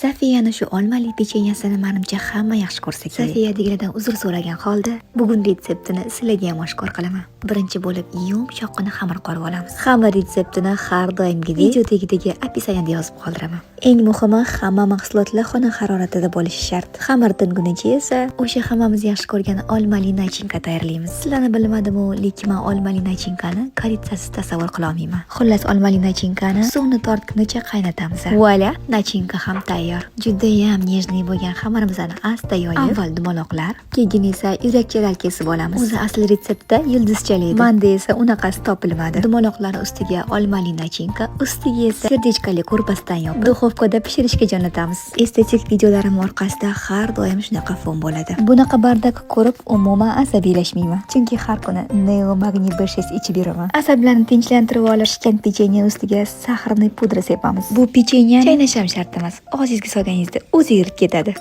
Safiyani shu olmali pechenyasini menimcha hamma yaxshi ko'rsa kerak. Safiya degiladan uzr so'ragan holda bugun retseptini sizlarga ham oshkor qilaman. Birinchi bo'lib yumshoqqina xamir qorib olamiz. Xamir retseptini har doimgidek video tagidagi opisaniyada yozib qoldiraman. Eng muhimi, hamma mahsulotlar xona haroratida bo'lishi shart. Xamir tingunicha esa o'sha hammamiz yaxshi ko'rgan olmali nachinka tayyorlaymiz. Sizlarni bilmadim-u, lekin men olmali nachinkani koritsasiz tasavvur qila olmayman. Xullas, olmali nachinkani suvni tortgunicha qaynatamiz. Voila, nachinka ham tayyor. Judayam nejniy bo'lgan xamirimizni asta yoyib, avval dumaloqlar, keyin esa yurakchalar kesib olamiz. O'zi asl retseptda yulduzchali edi. Menda esa unaqasi topilmadi. Dumaloqlar ustiga olmali nachinka, ustiga esa serdechkali ko'rpasdan yopib, duxovkada pishirishga jo'natamiz. Estetik videolarim orqasida har doim shunaqa fon bo'ladi. Bunaqa bardak ko'rib umuman asabiylashmayman, chunki har kuni Neo Magniy B6 ichib yuraman. Asablarni tinchlantirib olish pishgan pechenye ustiga saxarni pudra sepamiz. Bu pechenya chaynasham shart emas. Og'zingizga solganingizda o'zi yurib ketadi.